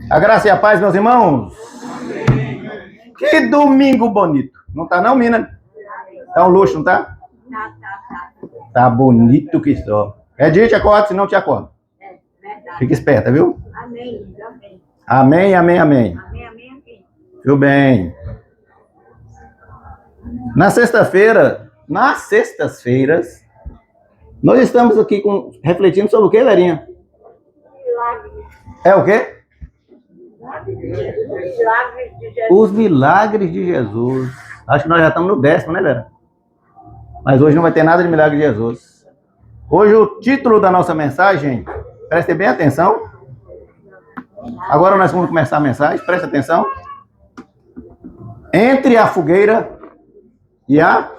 A graça e a paz, meus irmãos. Que domingo bonito. Não tá não, mina? Tá um luxo, não tá? Tá bonito que só. É dia te acorda, senão te acorda. Fica esperta, viu? Amém. Amém, amém, amém. Viu bem? Nas sextas-feiras, nós estamos aqui refletindo sobre o que, Lerinha? É o quê? Os milagres de Jesus. Acho que nós já estamos no 10º, né, Vera? Mas hoje não vai ter nada de milagre de Jesus. Hoje o título da nossa mensagem, prestem bem atenção. Agora nós vamos começar a mensagem, presta atenção. Entre a fogueira e a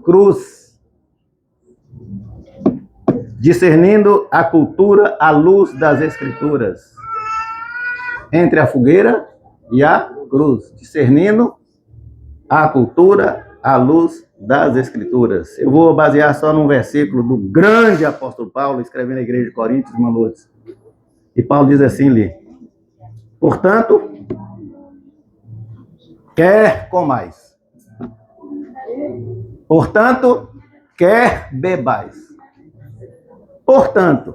cruz. Discernindo a cultura à luz das Escrituras. Entre a fogueira e a cruz. Discernindo a cultura à luz das Escrituras. Eu vou basear só num versículo do grande apóstolo Paulo, escrevendo à igreja de Coríntios, irmãos. E Paulo diz assim ali: portanto, quer comais. Portanto, quer bebais. Portanto,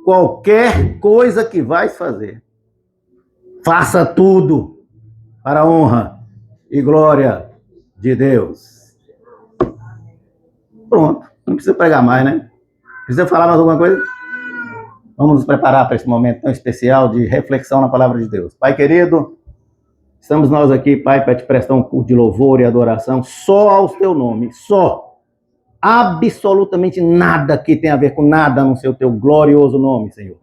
qualquer coisa que vais fazer, faça tudo para a honra e glória de Deus. Pronto, não precisa pregar mais, né? Precisa falar mais alguma coisa? Vamos nos preparar para esse momento tão especial de reflexão na palavra de Deus. Pai querido, estamos nós aqui, Pai, para te prestar um culto de louvor e adoração só ao teu nome, só. Absolutamente nada que tem a ver com nada no seu teu glorioso nome, Senhor.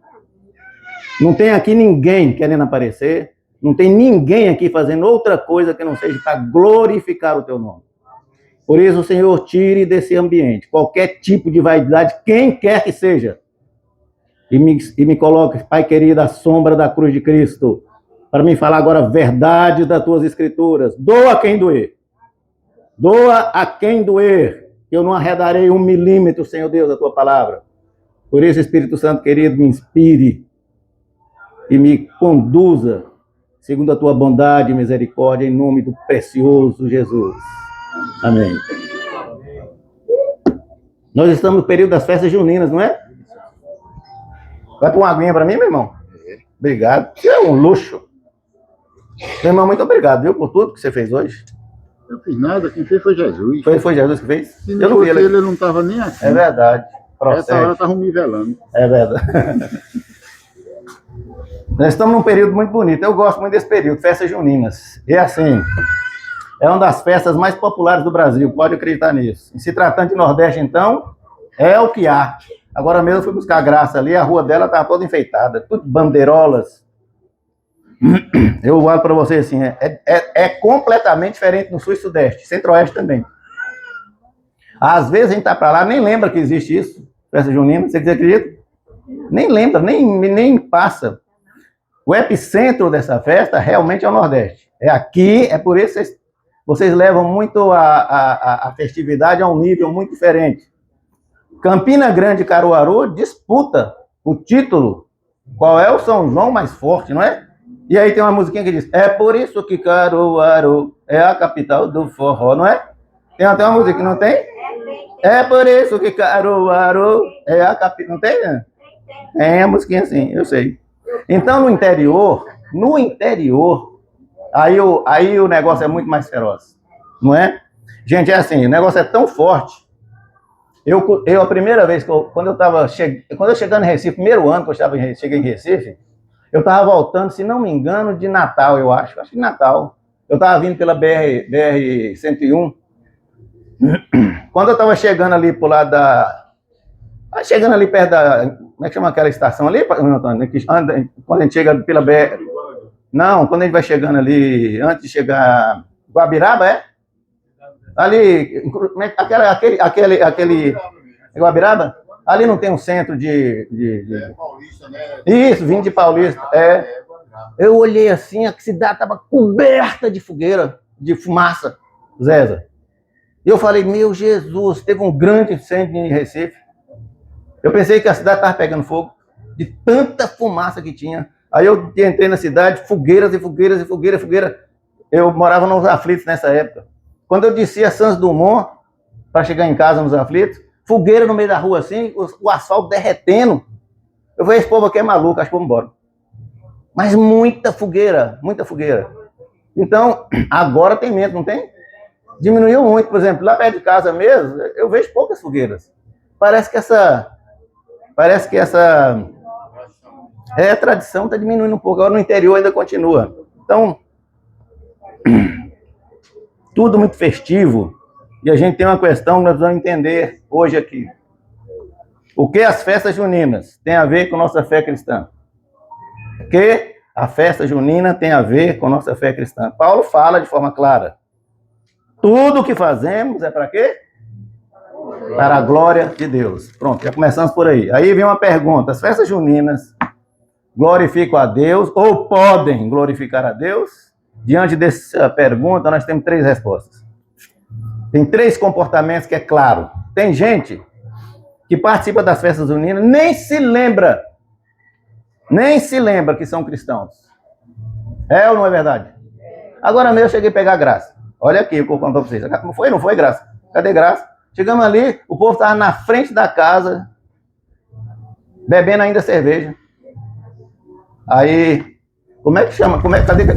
Não tem aqui ninguém querendo aparecer, não tem ninguém aqui fazendo outra coisa que não seja para glorificar o teu nome. Por isso, Senhor, tire desse ambiente qualquer tipo de vaidade, quem quer que seja, e me coloque, Pai querido, à sombra da cruz de Cristo, para me falar agora a verdade das tuas Escrituras. Doa quem doer. Doa a quem doer. Eu não arredarei 1 milímetro, Senhor Deus, da tua palavra. Por isso, Espírito Santo querido, me inspire e me conduza segundo a tua bondade e misericórdia, em nome do precioso Jesus. Amém. Nós estamos no período das festas juninas, não é? Vai pôr uma aguinha para mim, meu irmão? Obrigado. É um luxo. Meu irmão, muito obrigado, viu, por tudo que você fez hoje. Eu fiz nada, quem fez foi Jesus. Foi Jesus que fez? Se não fosse ele não estava nem aqui. É verdade. Essa hora estavam me velando. É verdade. Nós estamos num período muito bonito. Eu gosto muito desse período, festas juninas. E assim, é uma das festas mais populares do Brasil, pode acreditar nisso. E se tratando de Nordeste, então, é o que há. Agora mesmo eu fui buscar a Graça ali, a rua dela estava toda enfeitada, tudo bandeirolas. Eu falo para vocês assim, é completamente diferente no Sul e Sudeste, Centro-Oeste também. Às vezes a gente tá para lá, nem lembra que existe isso, festa junina, você acredita? Nem lembra, nem passa. O epicentro dessa festa realmente é o Nordeste. É aqui, é por isso que vocês levam muito a festividade a um nível muito diferente. Campina Grande e Caruaru disputa o título, qual é o São João mais forte, não é? E aí tem uma musiquinha que diz, é por isso que Caruaru é a capital do forró, não é? Tem até uma música que não tem? É por isso que Caruaru é a capital, não tem? Né? Tem a musiquinha assim, eu sei. Então no interior, aí o negócio é muito mais feroz, não é? Gente, é assim, o negócio é tão forte. Eu a primeira vez, quando eu chegando em Recife, primeiro ano que eu cheguei em Recife, eu estava voltando, se não me engano, de Natal, eu acho que de Natal. Eu estava vindo pela BR-101. Quando eu estava chegando ali pro lado chegando ali perto da... Como é que chama aquela estação ali, Antônio? Quando a gente chega pela BR... Não, quando a gente vai chegando ali, antes de chegar... Guabiraba, é? Ali, aquele Guabiraba? Ali não tem um centro de... Paulista, né? Isso, vindo de Paulista, é. Eu olhei assim, a cidade estava coberta de fogueira, de fumaça, Zéza. E eu falei, meu Jesus, teve um grande incêndio em Recife. Eu pensei que a cidade estava pegando fogo. de tanta fumaça que tinha. Aí eu entrei na cidade, fogueiras e fogueiras e fogueiras, fogueira. Eu morava nos Aflitos nessa época. Quando eu descia a Santos Dumont, para chegar em casa nos Aflitos, fogueira no meio da rua assim, o asfalto derretendo. Eu falei, esse povo aqui é maluco, acho que vou embora. Mas muita fogueira, muita fogueira. Então, agora tem menos, não tem? Diminuiu muito, por exemplo, lá perto de casa mesmo, eu vejo poucas fogueiras. Parece que essa a tradição está diminuindo um pouco, agora no interior ainda continua. Então, tudo muito festivo, e a gente tem uma questão que nós precisamos entender hoje aqui. O que as festas juninas têm a ver com nossa fé cristã? O que a festa junina tem a ver com nossa fé cristã? Paulo fala de forma clara. Tudo o que fazemos é para quê? Para a glória de Deus. Pronto, já começamos por aí. Aí vem uma pergunta. As festas juninas glorificam a Deus ou podem glorificar a Deus? Diante dessa pergunta, nós temos 3 respostas. Tem 3 comportamentos que é claro. Tem gente que participa das festas juninas, nem se lembra que são cristãos. É ou não é verdade? Agora mesmo eu cheguei a pegar graça. Olha aqui, eu vou contar para vocês. Não foi graça. Cadê graça? Chegamos ali, o povo estava na frente da casa, bebendo ainda cerveja. Aí, como é que chama?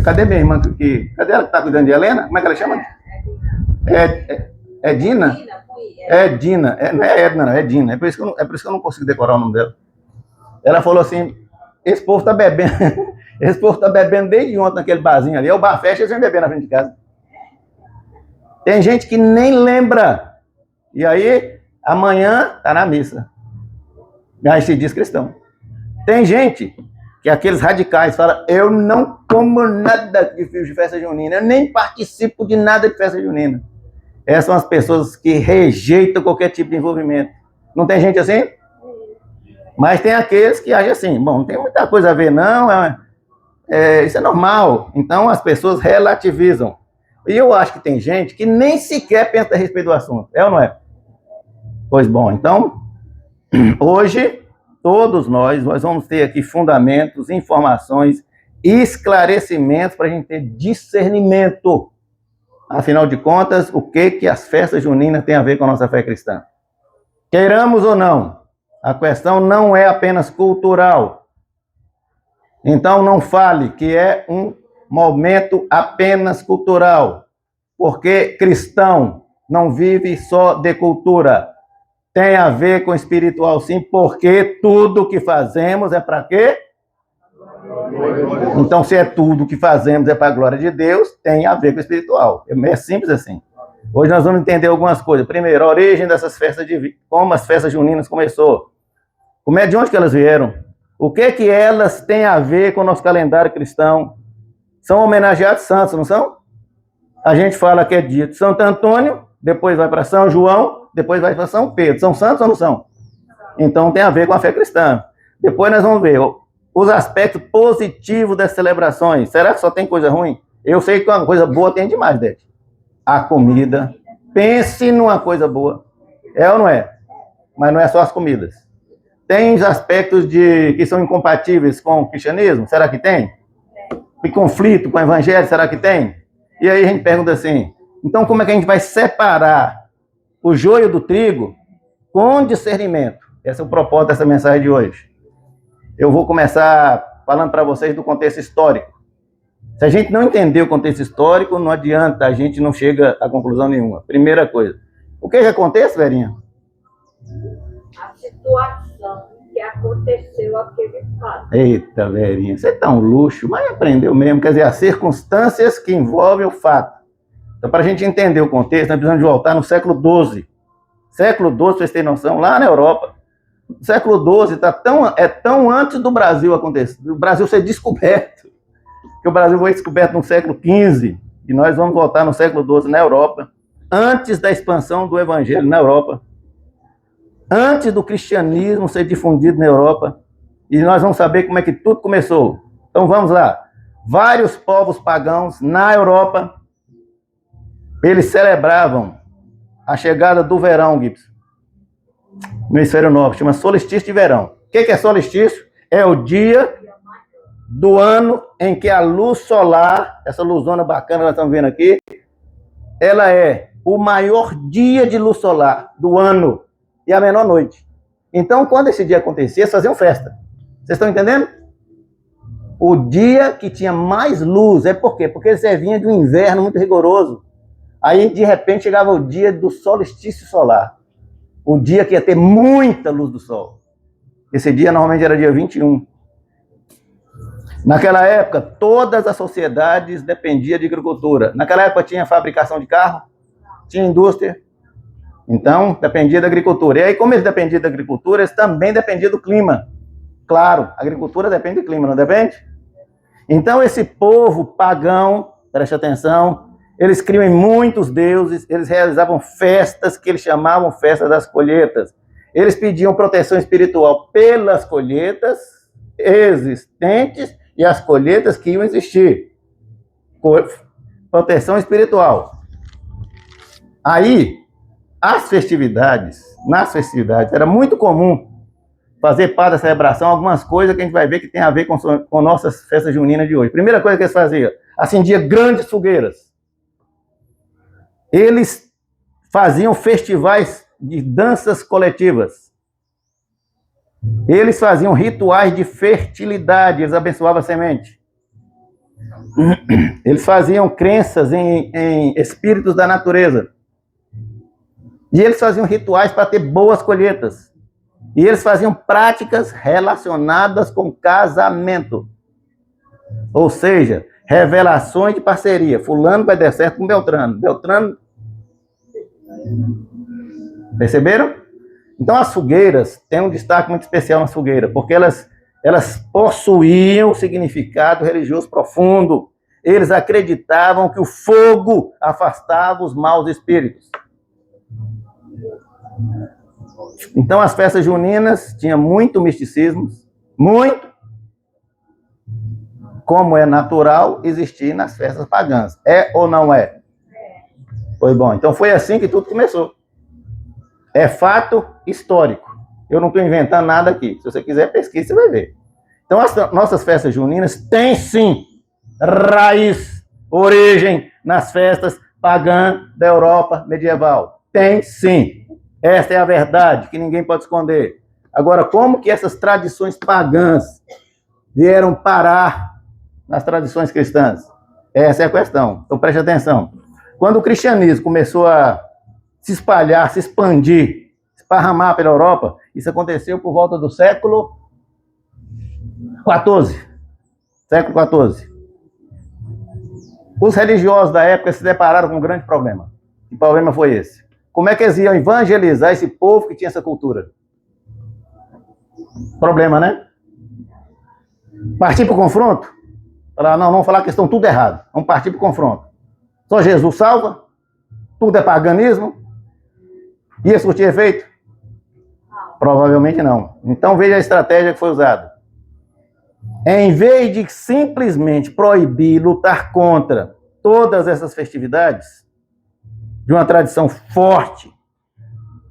Cadê minha irmã? Cadê ela que está cuidando de Helena? Como é que ela chama? É Dina? É Dina. Não é Edna, não, é Dina. É por isso que eu não consigo decorar o nome dela. Ela falou assim, esse povo está bebendo, esse povo está bebendo desde ontem naquele barzinho ali. É o bar fecha, eles vêm beber na frente de casa. Tem gente que nem lembra. E aí, amanhã está na missa. E aí se diz cristão. Tem gente que aqueles radicais falam, eu não como nada de festa junina, eu nem participo de nada de festa junina. Essas são as pessoas que rejeitam qualquer tipo de envolvimento. Não tem gente assim? Mas tem aqueles que agem assim, bom, não tem muita coisa a ver não, isso é normal. Então as pessoas relativizam. E eu acho que tem gente que nem sequer pensa a respeito do assunto, é ou não é? Pois bom, então, hoje, todos nós vamos ter aqui fundamentos, informações, esclarecimentos para a gente ter discernimento. Afinal de contas, o que as festas juninas têm a ver com a nossa fé cristã? Queiramos ou não, a questão não é apenas cultural. Então, não fale que é um momento apenas cultural, porque cristão não vive só de cultura. Tem a ver com espiritual, sim, porque tudo que fazemos é para quê? Então, se é tudo que fazemos é para a glória de Deus, tem a ver com espiritual. É simples assim. Hoje nós vamos entender algumas coisas. Primeiro, a origem dessas festas, como as festas juninas começou. De onde que elas vieram? O que elas têm a ver com o nosso calendário cristão? São homenageados santos, não são? A gente fala que é dia de Santo Antônio, depois vai para São João, depois vai para São Pedro. São santos ou não são? Então tem a ver com a fé cristã. Depois nós vamos ver os aspectos positivos das celebrações. Será que só tem coisa ruim? Eu sei que uma coisa boa tem demais, Dete. A comida. Pense numa coisa boa. É ou não é? Mas não é só as comidas. Tem os aspectos que são incompatíveis com o cristianismo? Será que tem? E conflito com o evangelho? Será que tem? E aí a gente pergunta assim, então como é que a gente vai separar o joio do trigo com discernimento? Esse é o propósito dessa mensagem de hoje. Eu vou começar falando para vocês do contexto histórico. Se a gente não entender o contexto histórico, não adianta, a gente não chega a conclusão nenhuma. Primeira coisa. O que acontece, Verinha? A situação que aconteceu aquele fato. Eita, Verinha, você tá um luxo, mas aprendeu mesmo. Quer dizer, as circunstâncias que envolvem o fato. Então, para a gente entender o contexto, nós precisamos de voltar no século XII. Século XII, vocês têm noção, lá na Europa. O século XII é tão antes do Brasil acontecer, do Brasil ser descoberto, que o Brasil foi descoberto no século XV, e nós vamos voltar no século XII na Europa, antes da expansão do Evangelho na Europa, antes do cristianismo ser difundido na Europa, e nós vamos saber como é que tudo começou. Então vamos lá. Vários povos pagãos na Europa, eles celebravam a chegada do verão, Gibson, no hemisfério norte, chama solstício de verão. O que é solstício? é o dia do ano em que a luz solar, essa luzona bacana que nós estamos vendo aqui, ela é o maior dia de luz solar do ano e a menor noite. Então, quando esse dia acontecia, eles faziam festa. Vocês estão entendendo? O dia que tinha mais luz, é por quê? Porque eles vinham de um inverno muito rigoroso. Aí, de repente, chegava o dia do solstício solar. O dia que ia ter muita luz do sol. Esse dia, normalmente, era dia 21. Naquela época, todas as sociedades dependiam de agricultura. Naquela época, tinha fabricação de carro, tinha indústria. Então, dependia da agricultura. E aí, como eles dependiam da agricultura, eles também dependiam do clima. Claro, a agricultura depende do clima, não depende? Então, esse povo pagão, preste atenção, eles criam em muitos deuses, eles realizavam festas que eles chamavam festas das colheitas. Eles pediam proteção espiritual pelas colheitas existentes e as colheitas que iam existir. Proteção espiritual. Aí, nas festividades, era muito comum fazer parte da celebração algumas coisas que a gente vai ver que tem a ver com nossas festas juninas de hoje. Primeira coisa que eles faziam, acendia grandes fogueiras. Eles faziam festivais de danças coletivas. Eles faziam rituais de fertilidade, eles abençoavam a semente. Eles faziam crenças em espíritos da natureza. E eles faziam rituais para ter boas colheitas. E eles faziam práticas relacionadas com casamento. Ou seja, revelações de parceria. Fulano vai dar certo com Beltrano. Beltrano. Perceberam? Então as fogueiras têm um destaque muito especial nas fogueiras, porque elas possuíam significado religioso profundo. Eles acreditavam que o fogo afastava os maus espíritos. Então as festas juninas tinham muito misticismo, muito, como é natural existir nas festas pagãs. É ou não é? Foi bom. Então foi assim que tudo começou. É fato histórico. Eu não estou inventando nada aqui. Se você quiser pesquisa, você vai ver. Então as nossas festas juninas têm sim raiz, origem nas festas pagãs da Europa medieval. Tem sim. Esta é a verdade, que ninguém pode esconder. Agora, como que essas tradições pagãs vieram parar nas tradições cristãs? Essa é a questão. Então, preste atenção. Quando o cristianismo começou a se espalhar, se expandir, esparramar pela Europa, isso aconteceu por volta do século XIV. Século XIV. Os religiosos da época se depararam com um grande problema. Que problema foi esse? Como é que eles iam evangelizar esse povo que tinha essa cultura? Problema, né? Partir para o confronto? Falar, não, vamos falar que estão tudo errado. Vamos partir para o confronto. Só Jesus salva? Tudo é paganismo? Ia surtir efeito? Provavelmente não. Então veja a estratégia que foi usada. Em vez de simplesmente proibir, lutar contra todas essas festividades, de uma tradição forte,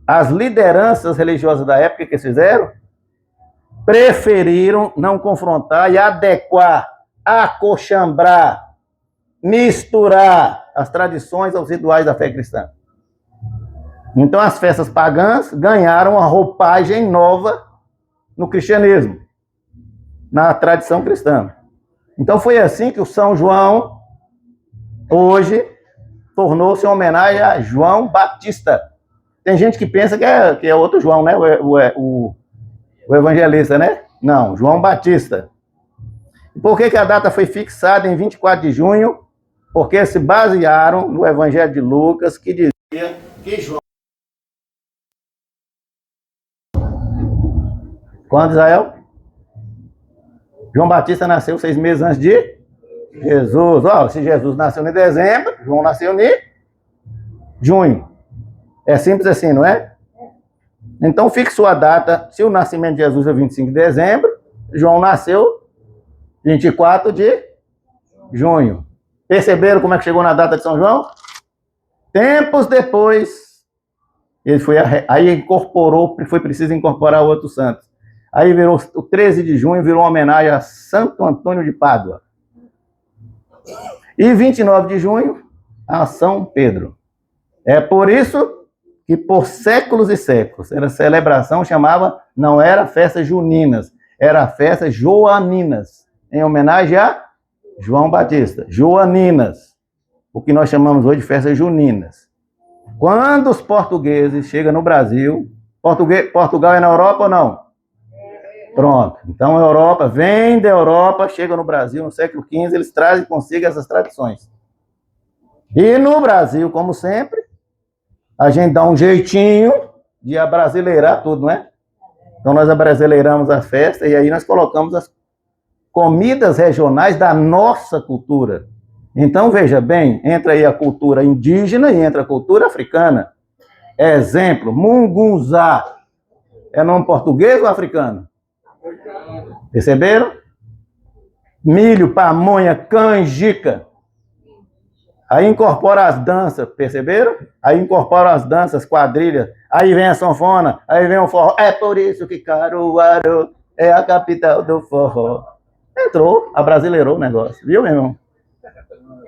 as lideranças religiosas da época que fizeram, preferiram não confrontar e adequar, acochambrar, misturar as tradições aos rituais da fé cristã. Então as festas pagãs ganharam uma roupagem nova no cristianismo, na tradição cristã. Então foi assim que o São João, hoje, tornou-se uma homenagem a João Batista. Tem gente que pensa que é outro João, né? O evangelista, né? Não, João Batista. E por que a data foi fixada em 24 de junho? Porque se basearam no Evangelho de Lucas, que dizia que João... Quando, Israel? João Batista nasceu 6 meses antes de Jesus. Ó, se Jesus nasceu em dezembro, João nasceu em junho. É simples assim, não é? Então fixou a data. Se o nascimento de Jesus é 25 de dezembro, João nasceu 24 de junho. Perceberam como é que chegou na data de São João? Tempos depois, ele foi aí incorporou, foi preciso incorporar outros santos. Aí virou o 13 de junho, virou uma homenagem a Santo Antônio de Pádua. E 29 de junho, a São Pedro. É por isso que por séculos e séculos, essa celebração não era festas juninas, era festas joaninas, em homenagem a João Batista. Joaninas, o que nós chamamos hoje de festas juninas. Quando os portugueses chegam no Brasil, Portugal é na Europa ou não? Pronto. Então a Europa, vem da Europa, chega no Brasil no século XV, eles trazem consigo essas tradições. E no Brasil, como sempre, a gente dá um jeitinho de abrasileirar tudo, não é? Então nós abrasileiramos a festa e aí nós colocamos as comidas regionais da nossa cultura. Então, veja bem, entra aí a cultura indígena e entra a cultura africana. Exemplo, mungunzá. É nome português ou africano? Perceberam? Milho, pamonha, canjica. Aí incorpora as danças, perceberam? Aí incorpora as danças, quadrilhas. Aí vem a sanfona, aí vem o forró. É por isso que Caruaru é a capital do forró. Entrou, abrasileirou o negócio. Viu, meu irmão?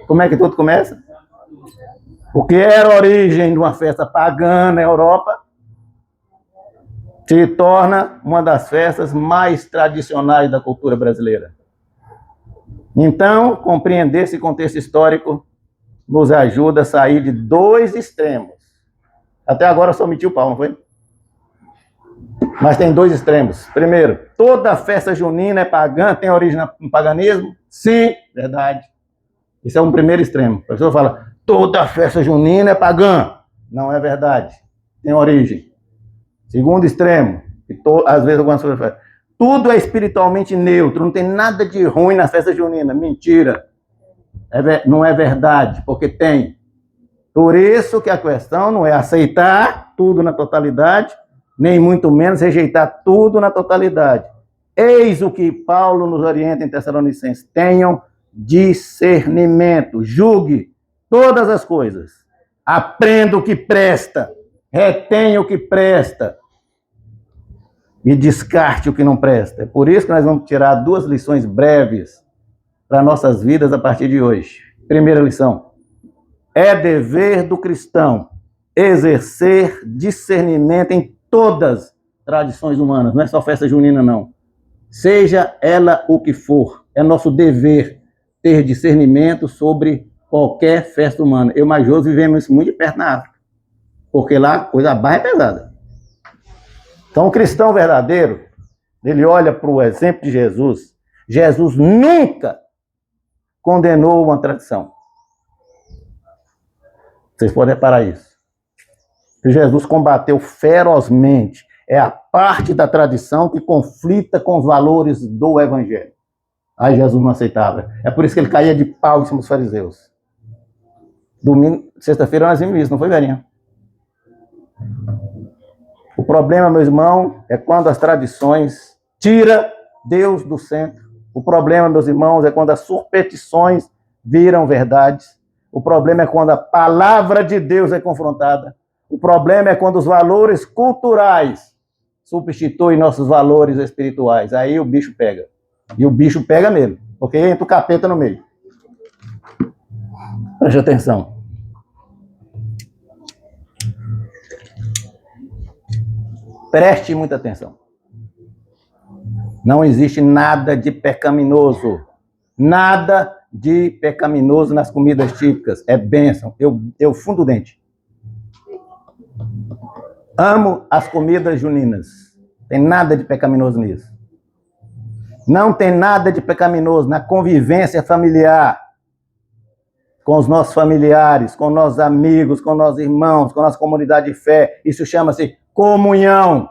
Como é que tudo começa? O que era a origem de uma festa pagã na Europa se torna uma das festas mais tradicionais da cultura brasileira. Então, compreender esse contexto histórico nos ajuda a sair de dois extremos. Até agora eu só meti o pau, não foi? Mas tem dois extremos. Primeiro, toda festa junina é pagã, tem origem no paganismo? Sim, verdade. Isso é um primeiro extremo. A pessoa fala, toda festa junina é pagã. Não é verdade. Tem origem. Segundo extremo, às vezes algumas pessoas falam, tudo é espiritualmente neutro, não tem nada de ruim na festa junina. Mentira. Não é verdade, porque tem. Por isso que a questão não é aceitar tudo na totalidade, nem muito menos rejeitar tudo na totalidade. Eis o que Paulo nos orienta em Tessalonicenses. Tenham discernimento, julgue todas as coisas, aprenda o que presta, retenha o que presta e descarte o que não presta. É por isso que nós vamos tirar duas lições breves para nossas vidas a partir de hoje. Primeira lição: é dever do cristão exercer discernimento em todas as tradições humanas, não é só festa junina não, seja ela o que for, é nosso dever ter discernimento sobre qualquer festa humana. Eu mais Josi vivemos isso muito de perto na África, porque lá a coisa barra é pesada. Então o cristão verdadeiro, ele olha para o exemplo de Jesus. Jesus nunca condenou uma tradição. Vocês podem reparar isso. Jesus combateu ferozmente. É a parte da tradição que conflita com os valores do evangelho. Aí Jesus não aceitava. É por isso que ele caía de pau em cima dos fariseus. Domingo, sexta-feira nós vimos isso, não foi, velhinha? O problema, meu irmão, é quando as tradições tiram Deus do centro. O problema, meus irmãos, é quando as superstições viram verdades. O problema é quando a palavra de Deus é confrontada. O problema é quando os valores culturais substituem nossos valores espirituais. Aí o bicho pega. E o bicho pega mesmo, porque entra o capeta no meio. Preste atenção. Preste muita atenção. Não existe nada de pecaminoso. Nada de pecaminoso nas comidas típicas. É bênção. Eu fundo o dente. Amo as comidas juninas. Tem nada de pecaminoso nisso. Não tem nada de pecaminoso na convivência familiar. Com os nossos familiares, com nossos amigos, com nossos irmãos, com a nossa comunidade de fé. Isso chama-se comunhão.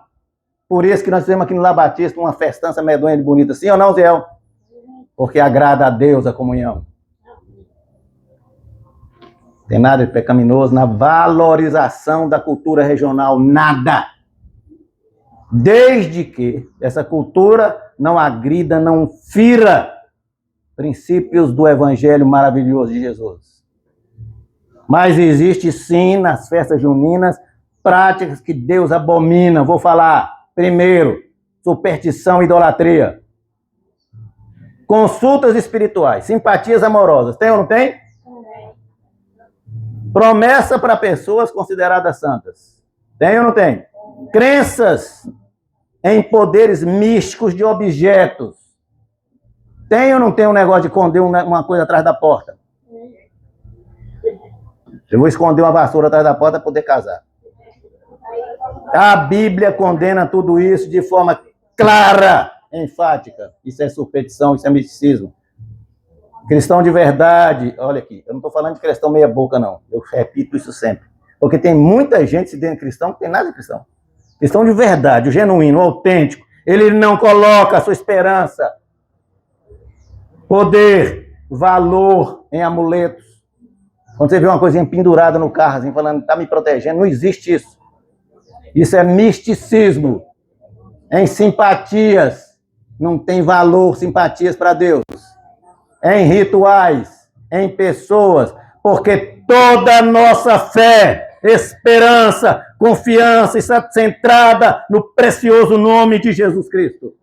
Por isso que nós temos aqui no Lar Batista uma festança medonha de bonita. Sim ou não, Zé? Porque agrada a Deus a comunhão. Tem nada de pecaminoso na valorização da cultura regional. Nada. Desde que essa cultura não agrida, não fira princípios do evangelho maravilhoso de Jesus. Mas existe sim nas festas juninas práticas que Deus abomina. Vou falar primeiro, superstição e idolatria. Consultas espirituais, simpatias amorosas. Tem ou não tem? Promessa para pessoas consideradas santas. Tem ou não tem? Crenças em poderes místicos de objetos. Tem ou não tem um negócio de esconder uma coisa atrás da porta? Eu vou esconder uma vassoura atrás da porta para poder casar. A Bíblia condena tudo isso de forma clara, enfática. Isso é superstição, isso é misticismo. Cristão de verdade, olha aqui, eu não estou falando de cristão meia boca, não. Eu repito isso sempre. Porque tem muita gente se dizendo cristão que não tem nada de cristão. Cristão de verdade, o genuíno, o autêntico. Ele não coloca a sua esperança, poder, valor em amuletos. Quando você vê uma coisinha pendurada no carro, assim, falando, está me protegendo, não existe isso. Isso é misticismo. Em simpatias. Não tem valor, simpatias para Deus. Em rituais, em pessoas. Porque toda a nossa fé, esperança, confiança está centrada no precioso nome de Jesus Cristo.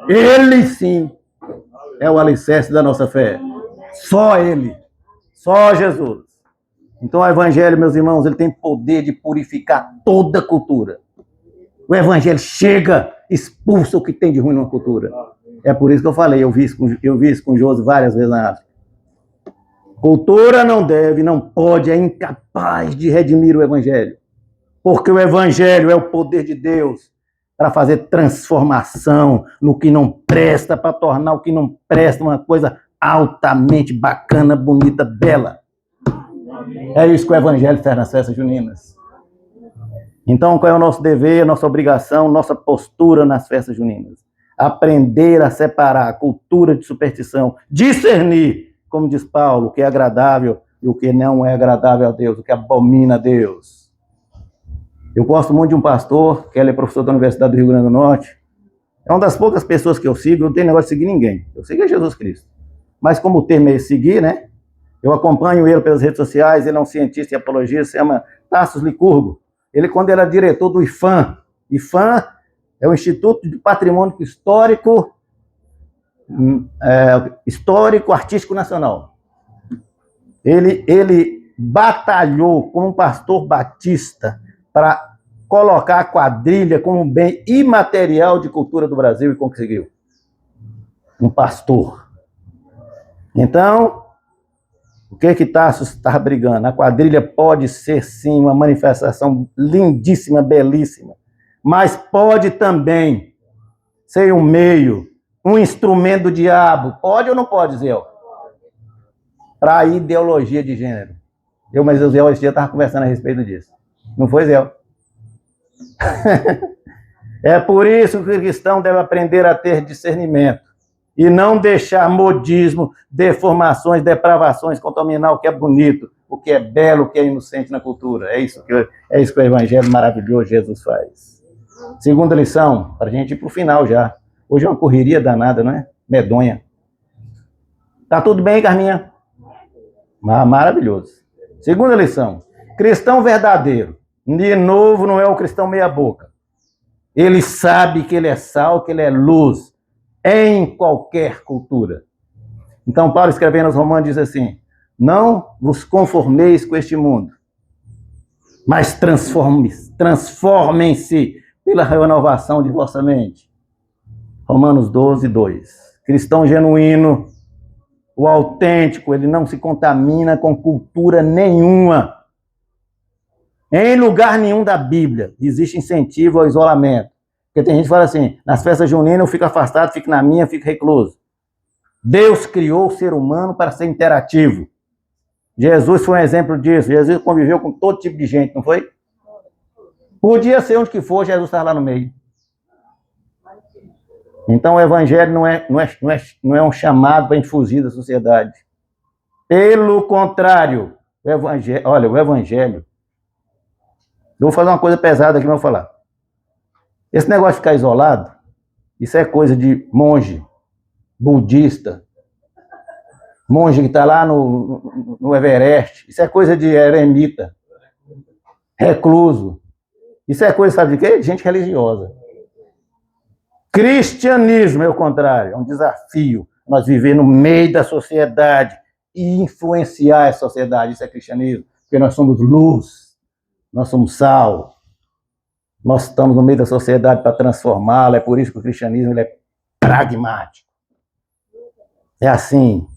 Ele sim é o alicerce da nossa fé. Só Ele. Só Jesus. Então o Evangelho, meus irmãos, ele tem poder de purificar toda cultura. O Evangelho chega, expulsa o que tem de ruim numa cultura. É por isso que eu falei, eu vi isso com Josi várias vezes na África. Cultura não deve, não pode, é incapaz de redimir o Evangelho. Porque o Evangelho é o poder de Deus para fazer transformação no que não presta, para tornar o que não presta uma coisa altamente bacana, bonita, bela. É isso que o Evangelho faz nas festas juninas. Então, qual é o nosso dever, a nossa obrigação, nossa postura nas festas juninas? Aprender a separar a cultura de superstição, discernir, como diz Paulo, o que é agradável e o que não é agradável a Deus, o que abomina a Deus. Eu gosto muito de um pastor, que ele é professor da Universidade do Rio Grande do Norte. É uma das poucas pessoas que eu sigo, eu não tenho negócio de seguir ninguém. Eu sigo a Jesus Cristo. Mas como o termo é seguir, né? Eu acompanho ele pelas redes sociais, ele é um cientista e apologista, se chama Tassos Licurgo. Ele, quando era diretor do IFAM, IFAM é o Instituto de Patrimônio Histórico, Artístico Nacional. Ele batalhou como um pastor batista para colocar a quadrilha como um bem imaterial de cultura do Brasil e conseguiu. Um pastor. Então, o que Tassos está brigando? A quadrilha pode ser, sim, uma manifestação lindíssima, belíssima, mas pode também ser um meio, um instrumento do diabo. Pode ou não pode, Zé? Para a ideologia de gênero. Mas o Zé, esse dia estava conversando a respeito disso. Não foi, Zé? É por isso que o cristão deve aprender a ter discernimento e não deixar modismo, deformações, depravações contaminar o que é bonito, o que é belo, o que é inocente na cultura. É isso que o Evangelho maravilhoso Jesus faz. Segunda lição, para a gente ir para o final já. Hoje é uma correria danada, não é? Medonha. Tá tudo bem, Carminha? Maravilhoso. Segunda lição. Cristão verdadeiro. De novo, não é o cristão meia boca. Ele sabe que ele é sal, que ele é luz em qualquer cultura. Então, Paulo escrevendo aos Romanos diz assim, não vos conformeis com este mundo, mas transformem-se pela renovação de vossa mente. Romanos 12, 2. Cristão genuíno, o autêntico, ele não se contamina com cultura nenhuma. Em lugar nenhum da Bíblia existe incentivo ao isolamento. Porque tem gente que fala assim, nas festas juninas eu fico afastado, fico na minha, fico recluso. Deus criou o ser humano para ser interativo. Jesus foi um exemplo disso. Jesus conviveu com todo tipo de gente, não foi? Podia ser onde que for, Jesus estava lá no meio. Então o Evangelho não é um chamado para infugir da sociedade. Pelo contrário, o Evangelho... Eu vou fazer uma coisa pesada aqui, mas eu vou falar. Esse negócio de ficar isolado, isso é coisa de monge, budista, monge que está lá no Everest, isso é coisa de eremita, recluso. Isso é coisa, sabe de quê? Gente religiosa. Cristianismo é o contrário, é um desafio. Nós viver no meio da sociedade e influenciar a sociedade, isso é cristianismo. Porque nós somos luz, nós somos sal, nós estamos no meio da sociedade para transformá-la, é por isso que o cristianismo ele é pragmático. É assim,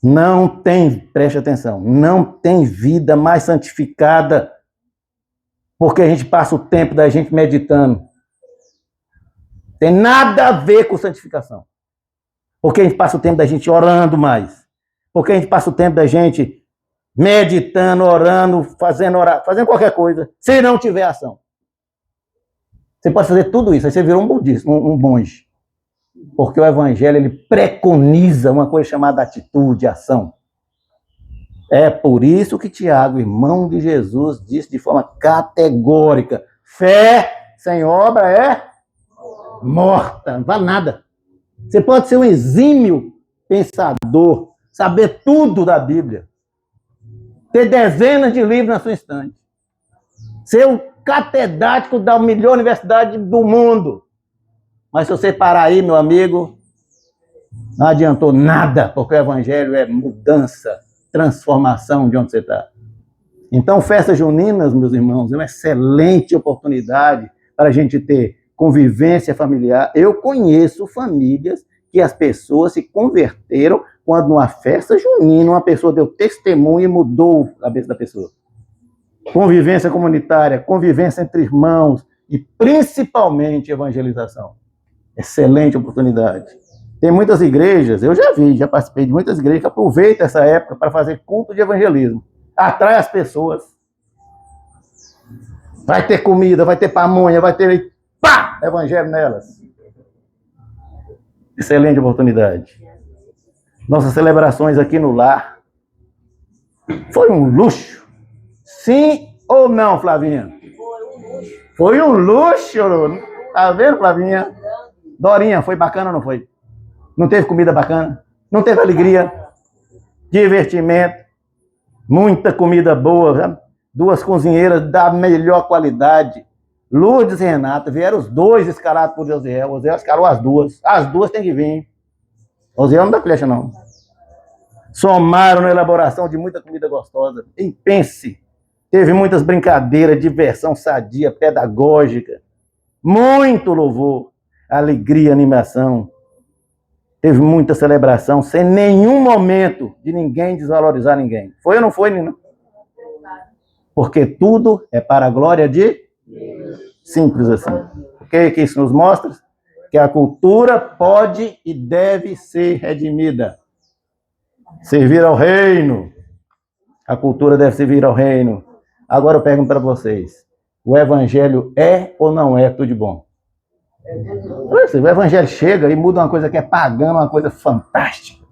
não tem, preste atenção, não tem vida mais santificada porque a gente passa o tempo da gente meditando. Tem nada a ver com santificação. Porque a gente passa o tempo da gente orando mais. Porque a gente passa o tempo da gente meditando, orando, fazendo qualquer coisa, se não tiver ação. Você pode fazer tudo isso, aí você virou um budista, um monge. Porque o evangelho ele preconiza uma coisa chamada atitude, ação. É por isso que Tiago, irmão de Jesus, disse de forma categórica: fé sem obra é morta, não vale nada. Você pode ser um exímio pensador, saber tudo da Bíblia, ter dezenas de livros na sua estante, ser o catedrático da melhor universidade do mundo. Mas se você parar aí, meu amigo, não adiantou nada, porque o evangelho é mudança, transformação de onde você está. Então, festas juninas, meus irmãos, é uma excelente oportunidade para a gente ter convivência familiar. Eu conheço famílias que as pessoas se converteram quando numa festa junina uma pessoa deu testemunho e mudou a cabeça da pessoa. Convivência comunitária, convivência entre irmãos e principalmente evangelização. Excelente oportunidade. Tem muitas igrejas, eu já participei de muitas igrejas que aproveitam essa época para fazer culto de evangelismo. Atrai as pessoas. Vai ter comida, vai ter pamonha, vai ter evangelho nelas. Excelente oportunidade. Nossas celebrações aqui no lar foi um luxo. Sim ou não, Flavinha? Foi um luxo. Tá vendo, Flavinha? Dorinha, foi bacana ou não foi? Não teve comida bacana? Não teve alegria? Divertimento? Muita comida boa, sabe? 2 cozinheiras da melhor qualidade. Lourdes e Renata, vieram os 2 escalados por Osiel. Osiel escalou as 2. As 2 tem que vir. Osiel não dá flecha, não. Somaram na elaboração de muita comida gostosa. E pense, teve muitas brincadeiras, diversão sadia, pedagógica. Muito louvor, alegria, animação. Teve muita celebração, sem nenhum momento de ninguém desvalorizar ninguém. Foi ou não foi, Nina? Porque tudo é para a glória de Deus. Simples assim. O que isso nos mostra? Que a cultura pode e deve ser redimida. Servir ao reino. A cultura deve servir ao reino. Agora eu pergunto para vocês. O evangelho é ou não é tudo de bom? O evangelho chega e muda uma coisa que é pagã, uma coisa fantástica.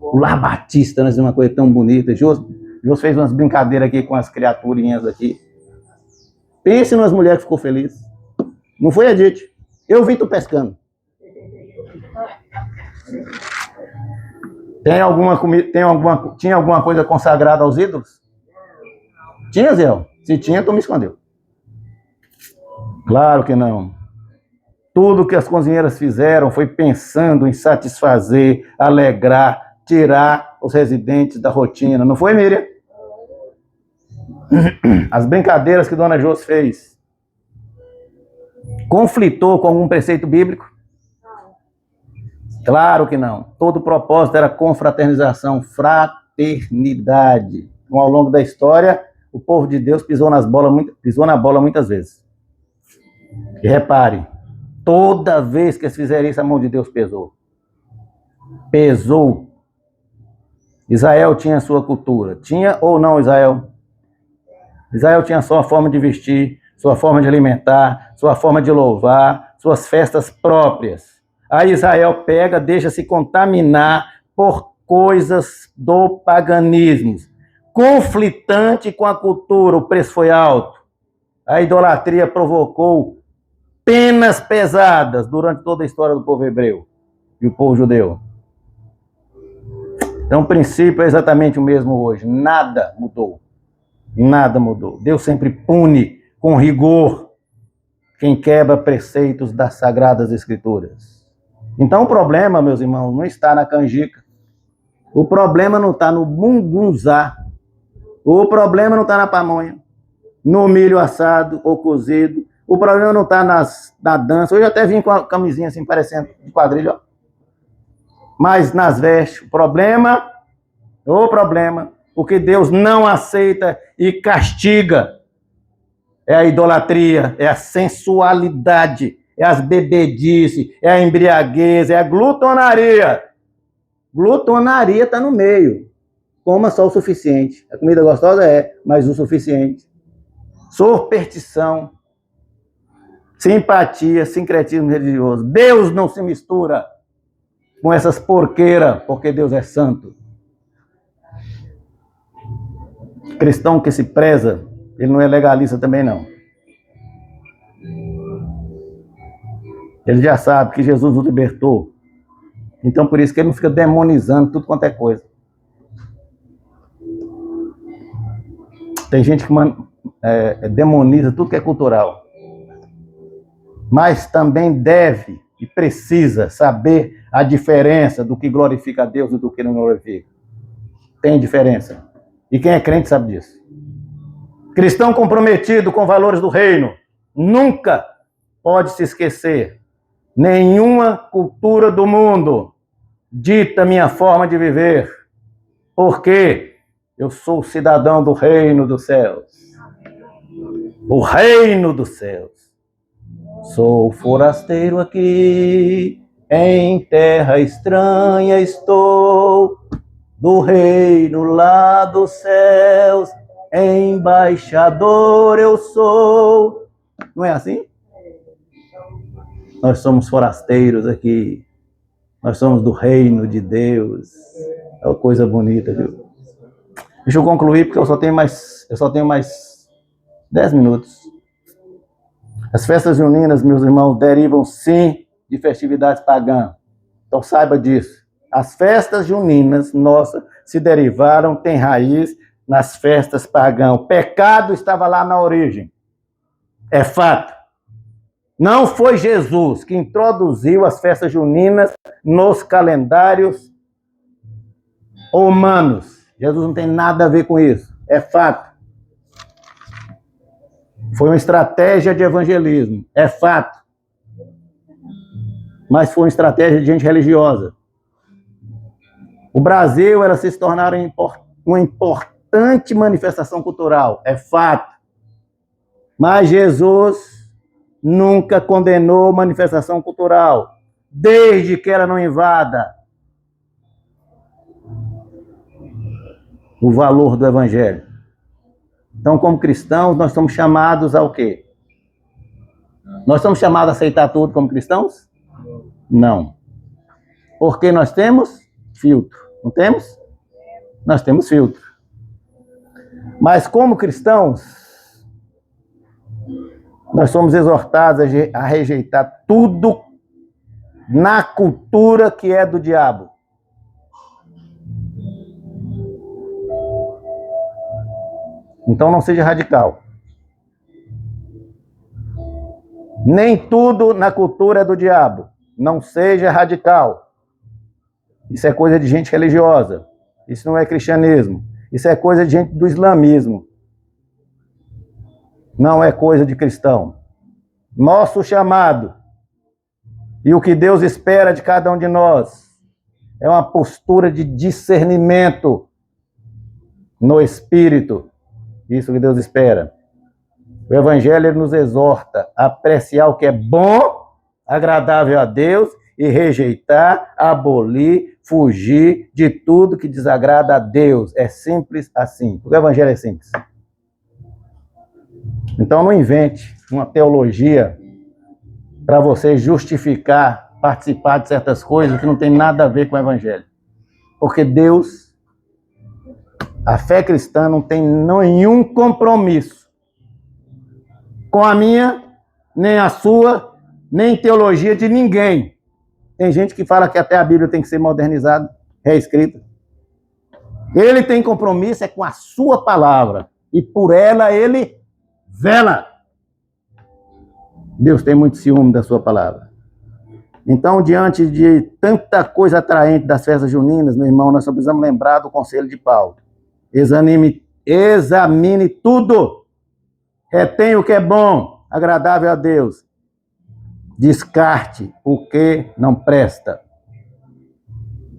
O Lar Batista, né, uma coisa tão bonita. Jô fez umas brincadeiras aqui com as criaturinhas aqui. Pense nas mulheres que ficou feliz. Não foi, Edith? Eu vi tu pescando. Tinha alguma coisa consagrada aos ídolos? Tinha, Zé? Se tinha, tu me escondeu. Claro que não. Tudo que as cozinheiras fizeram foi pensando em satisfazer, alegrar, tirar os residentes da rotina. Não foi, Miriam? As brincadeiras que Dona Jôs fez conflitou com algum preceito bíblico? Claro que não. Todo o propósito era confraternização, fraternidade. Então, ao longo da história, o povo de Deus pisou na bola muitas vezes. E repare, toda vez que eles fizerem isso, a mão de Deus pesou. Pesou. Israel tinha a sua cultura. Tinha ou não, Israel? Israel tinha sua forma de vestir, sua forma de alimentar, sua forma de louvar, suas festas próprias. Aí Israel pega, deixa se contaminar por coisas do paganismo. Conflitante com a cultura, o preço foi alto. A idolatria provocou penas pesadas durante toda a história do povo hebreu e o povo judeu. Então o princípio é exatamente o mesmo hoje. Nada mudou. Nada mudou. Deus sempre pune com rigor quem quebra preceitos das Sagradas Escrituras. Então o problema, meus irmãos, não está na canjica. O problema não está no mungunzá. O problema não está na pamonha, no milho assado ou cozido. O problema não está na dança. Hoje eu até vim com a camisinha assim, parecendo de quadrilha, ó. Mas nas vestes, o problema, o que Deus não aceita e castiga é a idolatria, é a sensualidade, é as bebedices, é a embriaguez, é a glutonaria. Glutonaria está no meio. Coma só o suficiente. A comida gostosa mas o suficiente. Superstição, simpatia, sincretismo religioso. Deus não se mistura com essas porqueiras, porque Deus é santo. Cristão que se preza, ele não é legalista também não. Ele já sabe que Jesus o libertou. Então por isso que ele não fica demonizando tudo quanto é coisa. Tem gente que demoniza tudo que é cultural. Mas também deve e precisa saber a diferença do que glorifica a Deus e do que não glorifica. Tem diferença. E quem é crente sabe disso. Cristão comprometido com valores do reino nunca pode se esquecer. Nenhuma cultura do mundo dita minha forma de viver. Porque eu sou cidadão do reino dos céus. O reino dos céus. Sou forasteiro aqui, em terra estranha estou, do reino lá dos céus, embaixador eu sou. Não é assim? Nós somos forasteiros aqui, nós somos do reino de Deus. É uma coisa bonita, viu? Deixa eu concluir, porque eu só tenho mais 10 minutos. As festas juninas, meus irmãos, derivam sim de festividades pagãs. Então saiba disso. As festas juninas nossas se derivaram, têm raiz nas festas pagãs. O pecado estava lá na origem. É fato. Não foi Jesus que introduziu as festas juninas nos calendários humanos. Jesus não tem nada a ver com isso. É fato. Foi uma estratégia de evangelismo. É fato. Mas foi uma estratégia de gente religiosa. O Brasil era se tornar uma importante manifestação cultural. É fato. Mas Jesus nunca condenou manifestação cultural, desde que ela não invada o valor do evangelho. Então, como cristãos, nós somos chamados ao quê? Nós somos chamados a aceitar tudo como cristãos? Não. Porque nós temos filtro. Não temos? Nós temos filtro. Mas como cristãos, nós somos exortados a rejeitar tudo na cultura que é do diabo. Então não seja radical. Nem tudo na cultura é do diabo. Não seja radical. Isso é coisa de gente religiosa. Isso não é cristianismo. Isso é coisa de gente do islamismo. Não é coisa de cristão. Nosso chamado e o que Deus espera de cada um de nós é uma postura de discernimento no espírito. Isso que Deus espera. O Evangelho nos exorta a apreciar o que é bom, agradável a Deus e rejeitar, abolir, fugir de tudo que desagrada a Deus. É simples assim. O Evangelho é simples. Então não invente uma teologia para você justificar, participar de certas coisas que não tem nada a ver com o Evangelho. Porque Deus, a fé cristã não tem nenhum compromisso com a minha, nem a sua, nem teologia de ninguém. Tem gente que fala que até a Bíblia tem que ser modernizada, reescrita. Ele tem compromisso é com a sua palavra. E por ela ele vela. Deus tem muito ciúme da sua palavra. Então, diante de tanta coisa atraente das festas juninas, meu irmão, nós só precisamos lembrar do conselho de Paulo. Examine tudo. Retém o que é bom, agradável a Deus. Descarte o que não presta.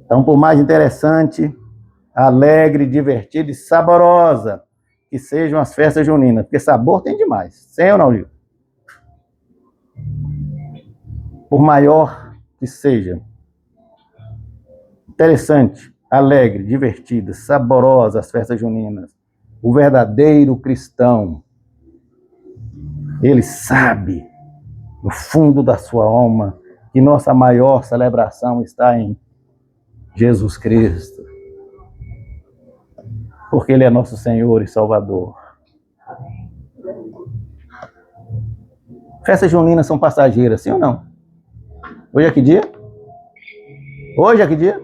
Então, por mais interessante, alegre, divertida e saborosa que sejam as festas juninas, porque sabor tem demais. Sim ou não, Gil? Por maior que seja, interessante, alegre, divertida, saborosa as festas juninas. O verdadeiro cristão, ele sabe, no fundo da sua alma, que nossa maior celebração está em Jesus Cristo. Porque Ele é nosso Senhor e Salvador. Festas juninas são passageiras, sim ou não? Hoje é que dia? Hoje é que dia?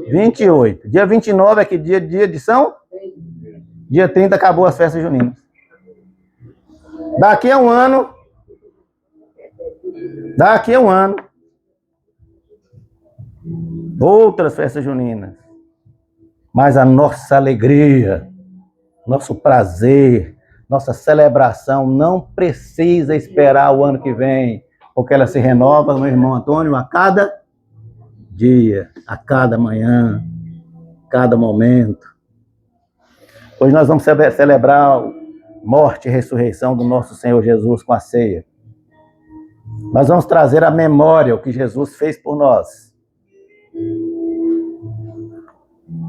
28. Dia 29 é que dia? Dia de São? Dia 30 acabou as festas juninas. Daqui a um ano, outras festas juninas. Mas a nossa alegria, nosso prazer, nossa celebração não precisa esperar o ano que vem, porque ela se renova, meu irmão Antônio, a cada dia, a cada manhã, cada momento. Hoje nós vamos celebrar a morte e ressurreição do nosso Senhor Jesus com a ceia. Nós vamos trazer à memória o que Jesus fez por nós.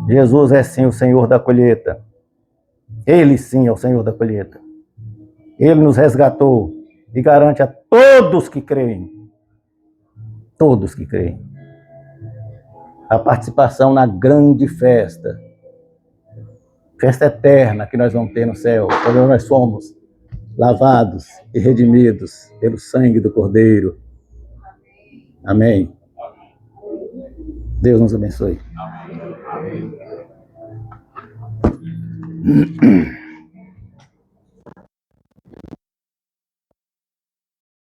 Jesus é sim o Senhor da colheita. Ele sim é o Senhor da colheita. Ele nos resgatou e garante a todos que creem, a participação na grande festa eterna que nós vamos ter no céu, quando nós somos lavados e redimidos pelo sangue do Cordeiro. Amém. Deus nos abençoe. Amém.